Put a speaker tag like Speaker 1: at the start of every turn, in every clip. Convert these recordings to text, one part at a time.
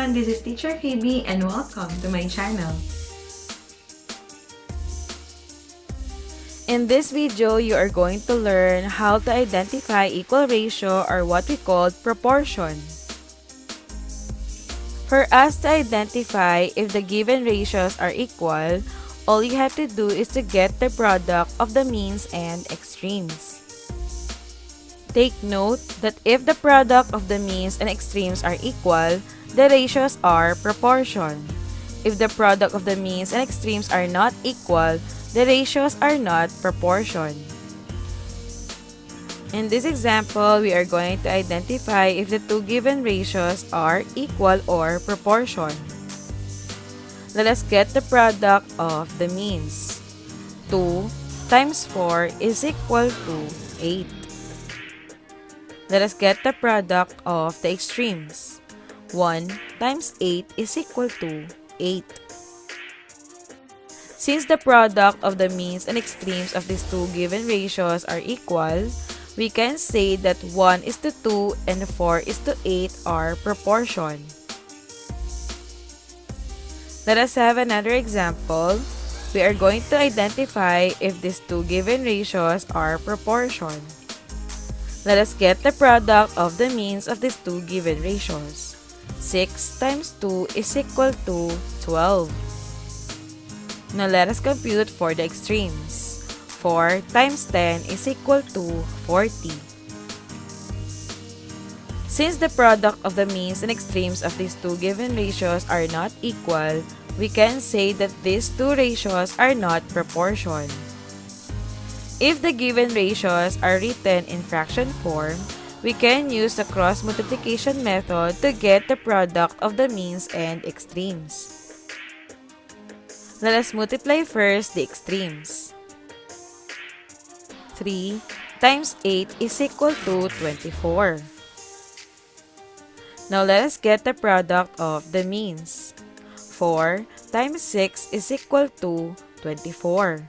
Speaker 1: everyone, this is Teacher KB and welcome to my channel.
Speaker 2: In this video, you are going to learn how to identify equal ratio or what we call proportion. For us to identify if the given ratios are equal, all you have to do is to get the product of the means and extremes. Take note that if the product of the means and extremes are equal, the ratios are proportion. If the product of the means and extremes are not equal, the ratios are not proportion. In this example, we are going to identify if the two given ratios are equal or proportion. Let us get the product of the means. 2 times 4 is equal to 8. Let us get the product of the extremes. 1 times 8 is equal to 8. Since the product of the means and extremes of these two given ratios are equal, we can say that 1 is to 2 and 4 is to 8 are proportion. Let us have another example. We are going to identify if these two given ratios are proportion. Let us get the product of the means of these two given ratios. 6 times 2 is equal to 12. Now let us compute for the extremes. 4 times 10 is equal to 40. Since the product of the means and extremes of these two given ratios are not equal, we can say that these two ratios are not proportion. If the given ratios are written in fraction form, we can use the cross multiplication method to get the product of the means and extremes. Let us multiply first the extremes. 3 times 8 is equal to 24. Now let us get the product of the means. 4 times 6 is equal to 24.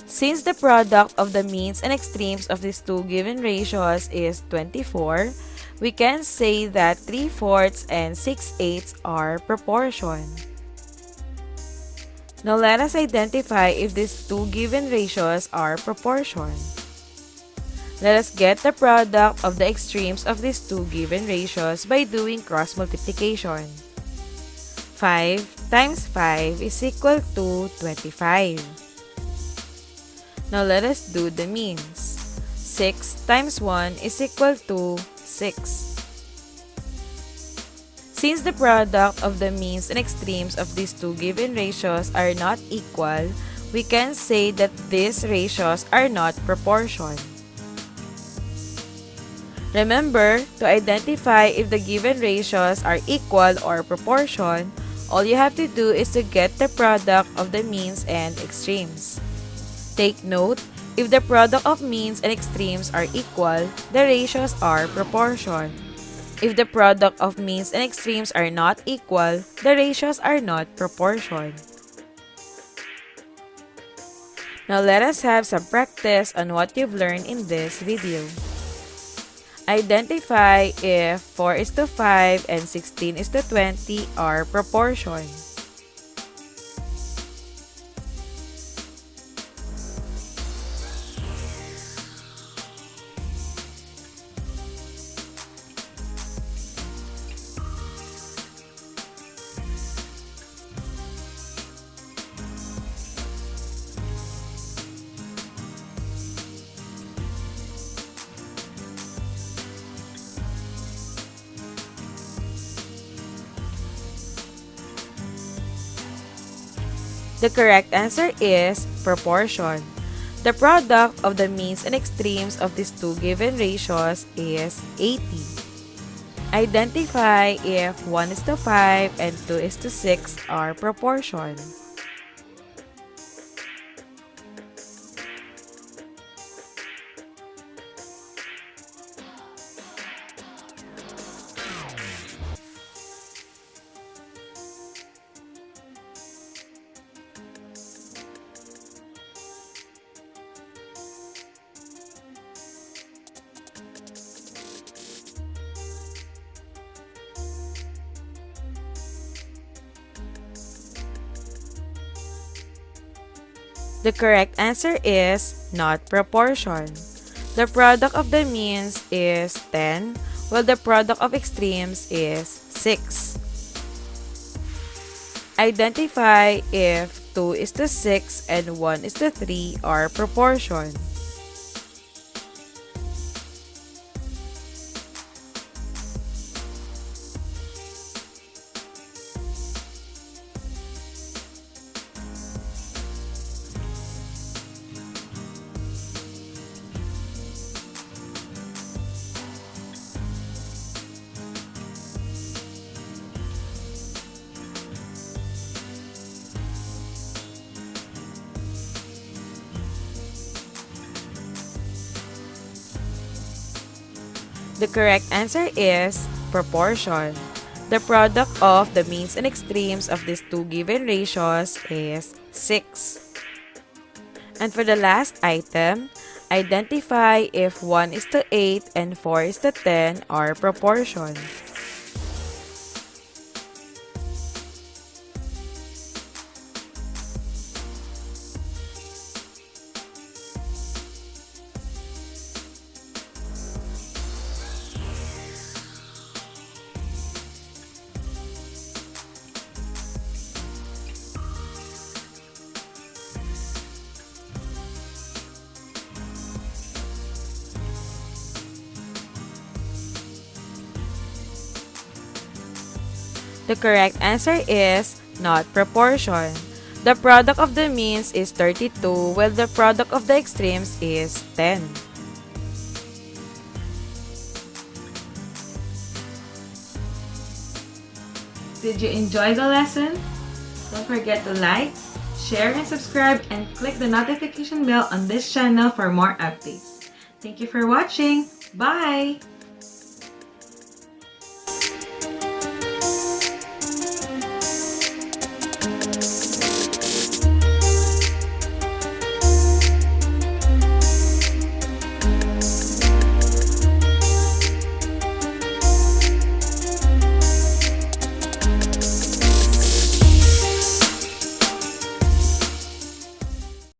Speaker 2: Since the product of the means and extremes of these two given ratios is 24, we can say that 3/4 and 6/8 are proportion. Now let us identify if these two given ratios are proportion. Let us get the product of the extremes of these two given ratios by doing cross multiplication. 5 times 5 is equal to 25. Now let us do the means. 6 times 1 is equal to 6. Since the product of the means and extremes of these two given ratios are not equal, we can say that these ratios are not proportion. Remember, to identify if the given ratios are equal or proportion, all you have to do is to get the product of the means and extremes. Take note, if the product of means and extremes are equal, the ratios are proportion. If the product of means and extremes are not equal, the ratios are not proportion. Now let us have some practice on what you've learned in this video. Identify if 4 is to 5 and 16 is to 20 are proportion. The correct answer is proportion. The product of the means and extremes of these two given ratios is 80. Identify if 1 is to 5 and 2 is to 6 are proportion. The correct answer is not proportion. The product of the means is 10, while the product of extremes is 6. Identify if 2:6 and 1:3 are proportion. The correct answer is proportion. The product of the means and extremes of these two given ratios is 6. And for the last item, identify if 1:8 and 4:10 are proportion. The correct answer is not proportion. The product of the means is 32, while the product of the extremes is 10.
Speaker 1: Did you enjoy the lesson? Don't forget to like, share, and subscribe, and click the notification bell on this channel for more updates. Thank you for watching. Bye!